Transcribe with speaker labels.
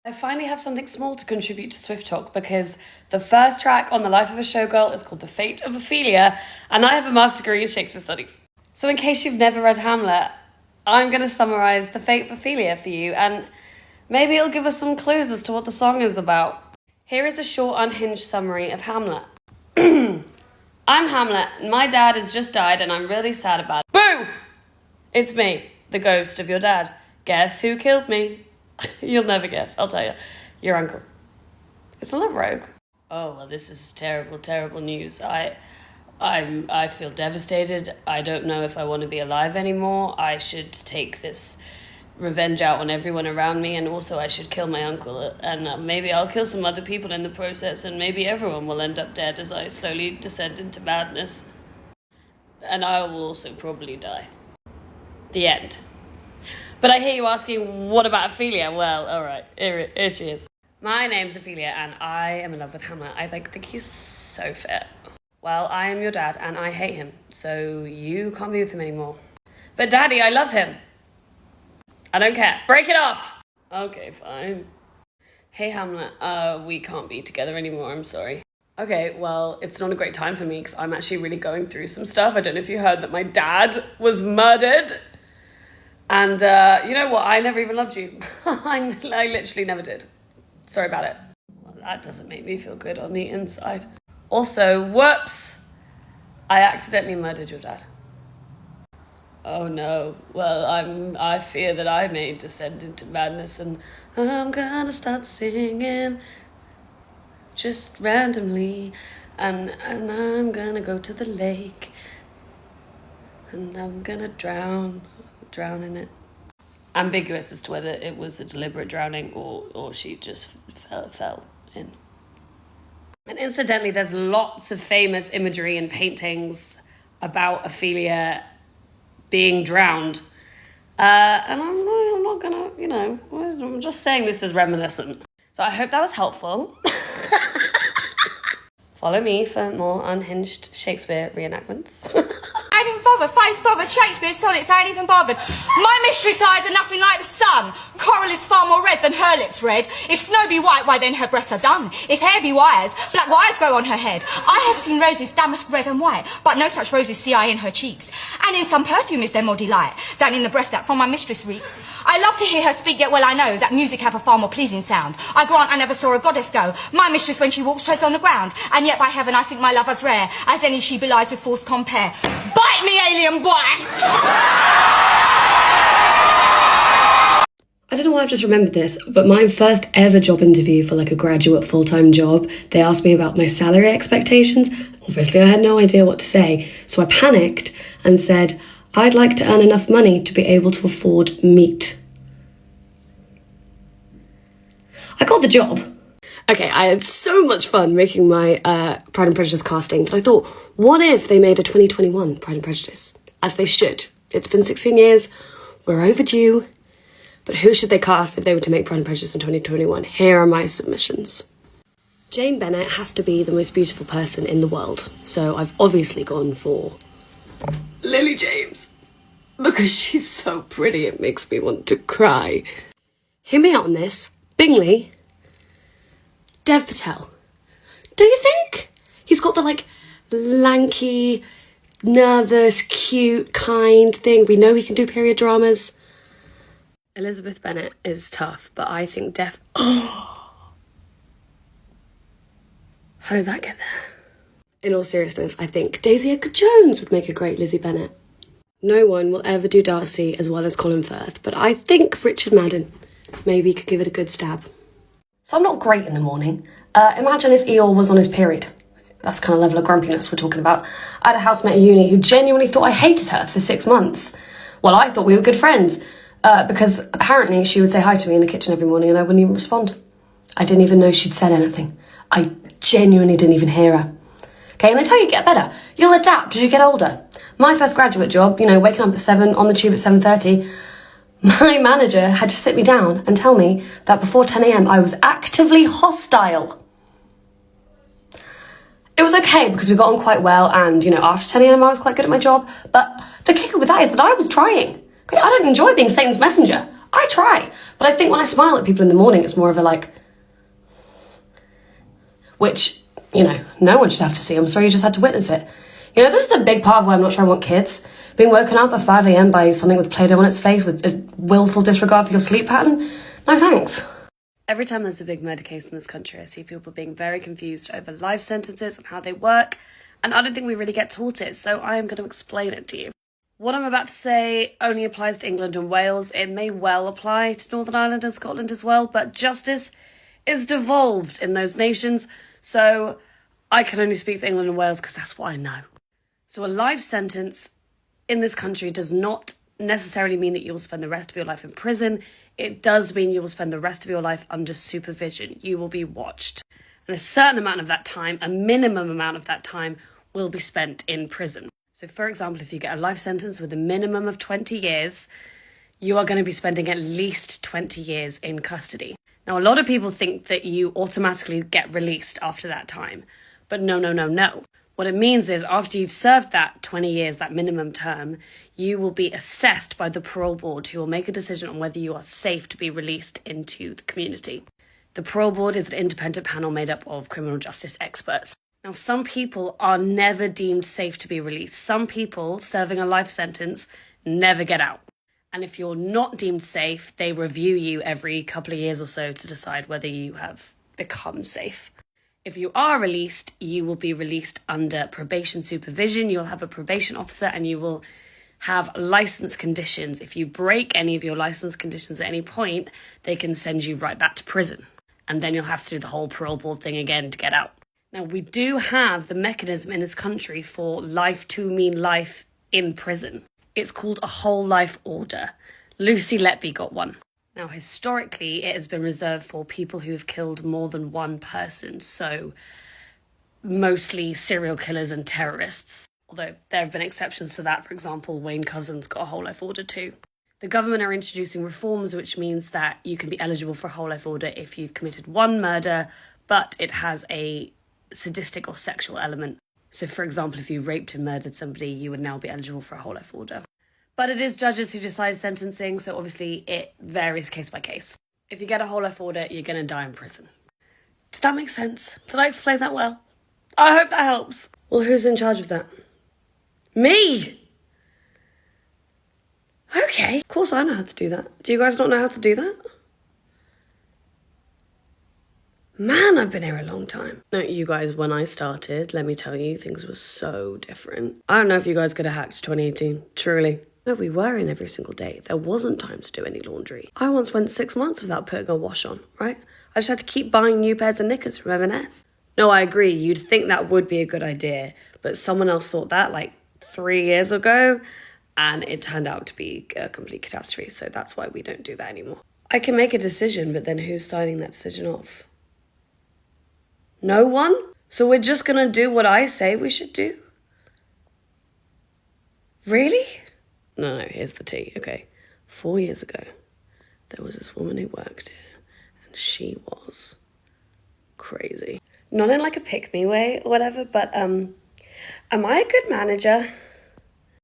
Speaker 1: I finally have something small to contribute to Swift Talk because the first track on The Life of a Showgirl is called The Fate of Ophelia, and I have a master degree in Shakespeare studies. So in case you've never read Hamlet, I'm going to summarise The Fate of Ophelia for you, and maybe it'll give us some clues as to what the song is about. Here is a short, unhinged summary of Hamlet. I'm Hamlet, and my dad has just died, and I'm really sad about it. Boo! It's me, the ghost of your dad. Guess who killed me? You'll never guess, I'll tell you. Your uncle. Isn't that rogue? Oh, well, this is terrible, terrible news. I feel devastated. I don't know if I want to be alive anymore. I should take this revenge out on everyone around me, and also I should kill my uncle, and maybe I'll kill some other people in the process, and maybe everyone will end up dead as I slowly descend into madness. And I will also probably die. The end. But I hear you asking, what about Ophelia? Well, alright, here she is. My name's Ophelia, and I am in love with Hamlet. I think he's so fit. Well, I am your dad, and I hate him, so you can't be with him anymore. But Daddy, I love him. I don't care. Break it off! Okay, fine. Hey, Hamlet, we can't be together anymore, I'm sorry. Okay, well, it's not a great time for me, because I'm actually really going through some stuff. I don't know if you heard that my dad was murdered. And you know what? I never even loved you. I literally never did. Sorry about it. Well, that doesn't make me feel good on the inside. Also, whoops! I accidentally murdered your dad. Oh no. Well, I fear that I may descend into madness, and I'm gonna start singing just randomly, and I'm gonna go to the lake, and I'm gonna drown in it. Ambiguous as to whether it was a deliberate drowning or she just fell in. And incidentally, there's lots of famous imagery and paintings about Ophelia being drowned. And I'm not gonna, I'm just saying this is reminiscent. So I hope that was helpful. Follow me for more unhinged Shakespeare reenactments.
Speaker 2: I ain't even bothered. Face bothered. Shakespeare's sonnets, I ain't even bothered. My mistress' eyes are nothing like the sun. Coral is far more red than her lips red. If snow be white, why then her breasts are dun. If hair be wires, black wires grow on her head. I have seen roses damask red and white, but no such roses see I in her cheeks. And in some perfume is there more delight than in the breath that from my mistress reeks. I love to hear her speak, yet well I know that music have a far more pleasing sound. I grant I never saw a goddess go. My mistress when she walks treads on the ground, and yet by heaven I think my love as rare as any she belies with false compare. Bite me, alien boy!
Speaker 1: I don't know why I've just remembered this, but my first ever job interview for a graduate full-time job, they asked me about my salary expectations. Obviously, I had no idea what to say, so I panicked and said, I'd like to earn enough money to be able to afford meat. I got the job. Okay, I had so much fun making my Pride and Prejudice casting that I thought, what if they made a 2021 Pride and Prejudice? As they should. It's been 16 years, we're overdue. But who should they cast if they were to make Pride and Prejudice in 2021? Here are my submissions. Jane Bennet has to be the most beautiful person in the world, so I've obviously gone for Lily James. Because she's so pretty, it makes me want to cry. Hear me out on this. Bingley. Dev Patel. Do you think? He's got the, lanky, nervous, cute, kind thing. We know he can do period dramas. Elizabeth Bennet is tough, but I think How did that get there? In all seriousness, I think Daisy Edgar-Jones would make a great Lizzie Bennet. No one will ever do Darcy as well as Colin Firth, but I think Richard Madden maybe could give it a good stab. So I'm not great in the morning. Imagine if Eeyore was on his period. That's the kind of level of grumpiness we're talking about. I had a housemate at uni who genuinely thought I hated her for 6 months. Well, I thought we were good friends, because apparently she would say hi to me in the kitchen every morning and I wouldn't even respond. I didn't even know she'd said anything. I genuinely didn't even hear her. Okay, and they tell you get better. You'll adapt as you get older. My first graduate job, waking up at 7, on the tube at 7:30, my manager had to sit me down and tell me that before 10 a.m. I was actively hostile. It was okay because we got on quite well and, after 10 a.m. I was quite good at my job. But the kicker with that is that I was trying. Okay, I don't enjoy being Satan's messenger. I try. But I think when I smile at people in the morning, it's more of a like, which, you know, no one should have to see. I'm sorry you just had to witness it. You know, this is a big part of why I'm not sure I want kids. Being woken up at 5 a.m. by something with Play-Doh on its face with a willful disregard for your sleep pattern? No thanks. Every time there's a big murder case in this country, I see people being very confused over life sentences and how they work, and I don't think we really get taught it, so I am going to explain it to you. What I'm about to say only applies to England and Wales. It may well apply to Northern Ireland and Scotland as well, but justice is devolved in those nations, so I can only speak for England and Wales because that's what I know. So a life sentence in this country does not necessarily mean that you will spend the rest of your life in prison. It does mean you will spend the rest of your life under supervision. You will be watched. And a certain amount of that time, a minimum amount of that time, will be spent in prison. So for example, if you get a life sentence with a minimum of 20 years, you are going to be spending at least 20 years in custody. Now, a lot of people think that you automatically get released after that time. But no. What it means is after you've served that 20 years, that minimum term, you will be assessed by the parole board who will make a decision on whether you are safe to be released into the community. The parole board is an independent panel made up of criminal justice experts. Now, some people are never deemed safe to be released. Some people serving a life sentence never get out. And if you're not deemed safe, they review you every couple of years or so to decide whether you have become safe. If you are released, you will be released under probation supervision. You'll have a probation officer and you will have license conditions. If you break any of your license conditions at any point, they can send you right back to prison. And then you'll have to do the whole parole board thing again to get out. Now, we do have the mechanism in this country for life to mean life in prison. It's called a whole life order. Lucy Letby got one. Now, historically, it has been reserved for people who have killed more than one person, so mostly serial killers and terrorists. Although there have been exceptions to that. For example, Wayne Couzens got a whole life order too. The government are introducing reforms, which means that you can be eligible for a whole life order if you've committed one murder, but it has a sadistic or sexual element. So, for example, if you raped and murdered somebody, you would now be eligible for a whole life order. But it is judges who decide sentencing, so obviously it varies case by case. If you get a whole life order, you're going to die in prison. Does that make sense? Did I explain that well? I hope that helps. Well, who's in charge of that? Me! Okay. Of course I know how to do that. Do you guys not know how to do that? Man, I've been here a long time. No, you guys, when I started, let me tell you, things were so different. I don't know if you guys could have hacked 2018, truly. No, we were in every single day. There wasn't time to do any laundry. I once went 6 months without putting a wash on, right? I just had to keep buying new pairs of knickers from M&S. No, I agree, you'd think that would be a good idea, but someone else thought that like 3 years ago, and it turned out to be a complete catastrophe, so that's why we don't do that anymore. I can make a decision, but then who's signing that decision off? No one? So we're just gonna do what I say we should do? Really? No, here's the tea. Okay, 4 years ago, there was this woman who worked here, and she was crazy. Not in like a pick-me way or whatever, but am I a good manager?